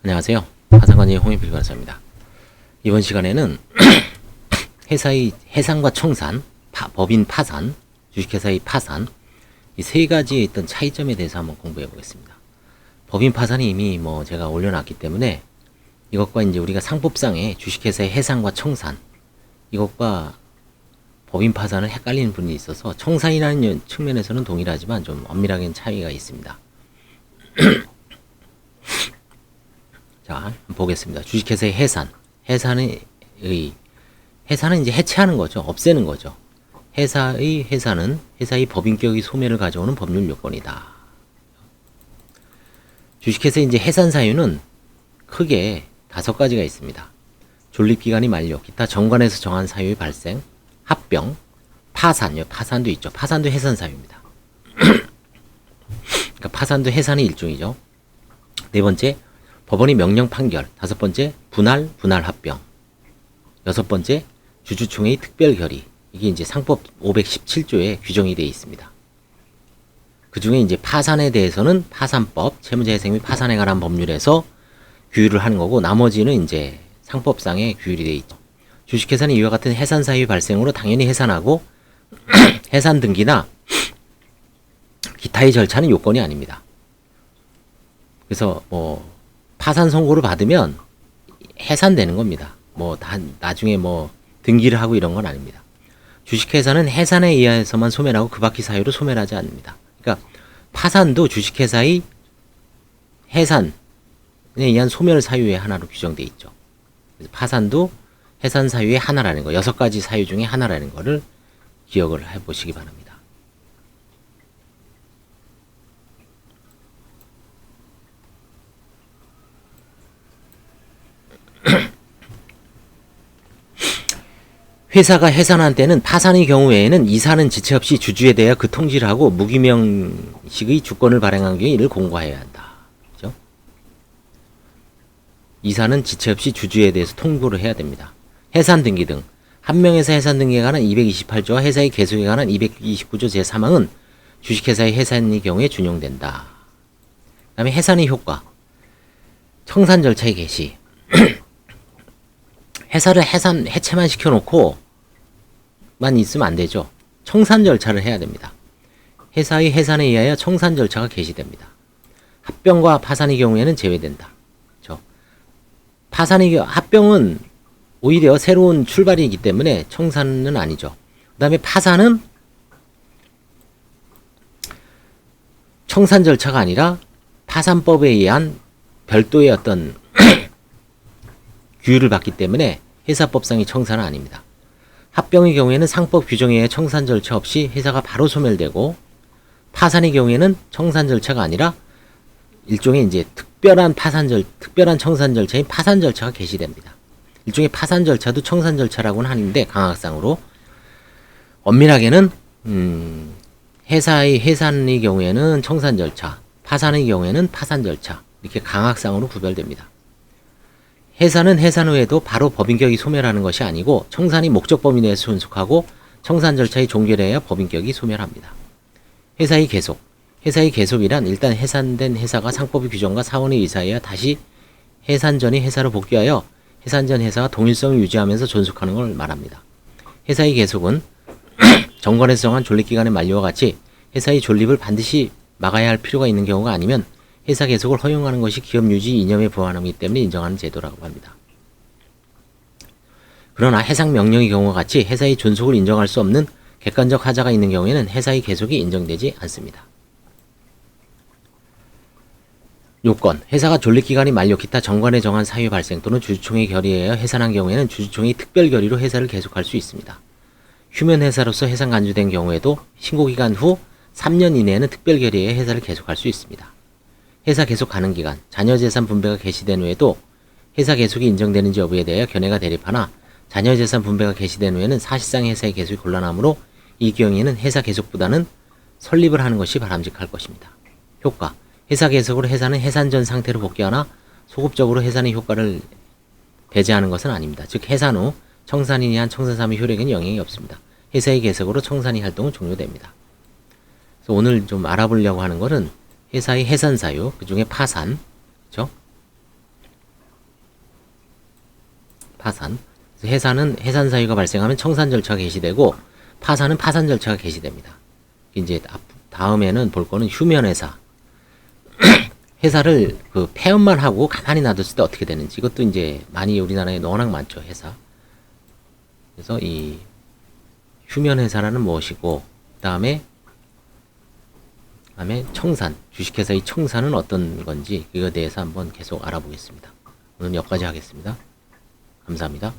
안녕하세요. 파산관리의 홍인필 변호사입니다. 이번 시간에는 회사의 해산과 청산, 법인 파산, 주식회사의 파산, 이 세 가지에 있던 차이점에 대해서 한번 공부해 보겠습니다. 법인 파산이 이미 제가 올려놨기 때문에 이것과 이제 우리가 상법상의 주식회사의 해산과 청산, 이것과 법인 파산을 헷갈리는 분이 있어서 청산이라는 측면에서는 동일하지만 좀 엄밀하게는 차이가 있습니다. 자, 한번 보겠습니다. 주식회사의 해산. 해산은 이제 해체하는 거죠. 없애는 거죠. 회사의 해산은 회사의 법인격의 소멸을 가져오는 법률 요건이다. 주식회사의 이제 해산 사유는 크게 5가지가 있습니다. 존립기간이 만료, 기타 정관에서 정한 사유의 발생, 합병, 파산, 파산도 있죠. 파산도 해산 사유입니다. 그러니까 파산도 해산의 일종이죠. 네 번째, 법원의 명령 판결. 5번째, 분할 합병. 6번째, 주주총회의 특별 결의. 이게 이제 상법 517조에 규정이 되어 있습니다. 그 중에 이제 파산에 대해서는 파산법, 채무자회생 및 파산에 관한 법률에서 규율을 하는 거고, 나머지는 이제 상법상에 규율이 되어 있죠. 주식회사는 이와 같은 해산 사유 발생으로 당연히 해산하고, 해산 등기나 기타의 절차는 요건이 아닙니다. 그래서 파산 선고를 받으면 해산되는 겁니다. 나중에 등기를 하고 이런 건 아닙니다. 주식회사는 해산에 의해서만 소멸하고 그 밖의 사유로 소멸하지 않습니다. 그러니까 파산도 주식회사의 해산에 의한 소멸 사유의 하나로 규정되어 있죠. 그래서 파산도 해산 사유의 하나라는 거, 6가지 사유 중에 하나라는 거를 기억을 해보시기 바랍니다. 회사가 해산한 때는 파산의 경우 외에는 이사는 지체 없이 주주에 대하여 그 통지를 하고 무기명식의 주권을 발행한 경우에 이를 공고해야 한다. 그렇죠? 이사는 지체 없이 주주에 대해서 통보를 해야 됩니다. 해산 등기 등 한명회사 해산 등기에 관한 228조와 회사의 계속에 관한 229조 제3항은 주식회사의 해산의 경우에 준용된다. 그 다음에 해산의 효과, 청산 절차의 개시. 회사를 해체만 시켜놓고 만 있으면 안 되죠. 청산 절차를 해야 됩니다. 회사의 해산에 의하여 청산 절차가 개시됩니다. 합병과 파산의 경우에는 제외된다. 그렇죠? 합병은 오히려 새로운 출발이기 때문에 청산은 아니죠. 그 다음에 파산은 청산 절차가 아니라 파산법에 의한 별도의 어떤 규율을 받기 때문에 회사법상의 청산은 아닙니다. 합병의 경우에는 상법 규정에 의해 청산 절차 없이 회사가 바로 소멸되고, 파산의 경우에는 청산 절차가 아니라 일종의 이제 특별한 청산 절차인 파산 절차가 개시됩니다. 일종의 파산 절차도 청산 절차라고는 하는데 강학상으로 엄밀하게는 회사의 해산의 경우에는 청산 절차, 파산의 경우에는 파산 절차, 이렇게 강학상으로 구별됩니다. 해산은 해산 후에도 바로 법인격이 소멸하는 것이 아니고 청산이 목적 범위 내에서 존속하고 청산 절차의 종결에 의해 법인격이 소멸합니다. 회사의 계속. 회사의 계속이란 일단 해산된 회사가 상법의 규정과 사원의 의사에 의해 다시 해산 전의 회사로 복귀하여 해산 전 회사와 동일성을 유지하면서 존속하는 걸 말합니다. 회사의 계속은 정관에서 정한 존립기간의 만료와 같이 회사의 존립을 반드시 막아야 할 필요가 있는 경우가 아니면 회사 계속을 허용하는 것이 기업 유지 이념에 부합하기 때문에 인정하는 제도라고 합니다. 그러나 해상 명령의 경우와 같이 회사의 존속을 인정할 수 없는 객관적 하자가 있는 경우에는 회사의 계속이 인정되지 않습니다. 요건, 회사가 존립기간이 만료 기타 정관에 정한 사유 발생 또는 주주총회 결의에 의해 해산한 경우에는 주주총회의 특별 결의로 회사를 계속할 수 있습니다. 휴면 회사로서 해산 간주된 경우에도 신고기간 후 3년 이내에는 특별 결의에 의해 회사를 계속할 수 있습니다. 회사 계속 가능 기간, 자녀재산 분배가 개시된 후에도 회사 계속이 인정되는지 여부에 대하여 견해가 대립하나 자녀재산 분배가 개시된 후에는 사실상 회사의 계속이 곤란하므로 이 경우에는 회사 계속보다는 설립을 하는 것이 바람직할 것입니다. 효과, 회사 계속으로 회사는 해산 전 상태로 복귀하나 소급적으로 해산의 효과를 배제하는 것은 아닙니다. 즉 해산 후 청산인에 의한 청산사무의 효력에는 영향이 없습니다. 회사의 계속으로 청산이 활동은 종료됩니다. 그래서 오늘 좀 알아보려고 하는 것은 회사의 해산 사유, 그 중에 파산, 그렇죠? 파산. 그래서 해산은 해산 사유가 발생하면 청산 절차가 개시되고 파산은 파산 절차가 개시됩니다. 이제 다음에는 볼 거는 휴면회사. 회사를 그 폐업만 하고 가만히 놔뒀을 때 어떻게 되는지 이것도 이제 많이 우리나라에 워낙 많죠, 회사. 그래서 이 휴면회사라는 무엇이고 그다음에 청산, 주식회사의 청산은 어떤 건지 그거에 대해서 한번 계속 알아보겠습니다. 오늘 여기까지 하겠습니다. 감사합니다.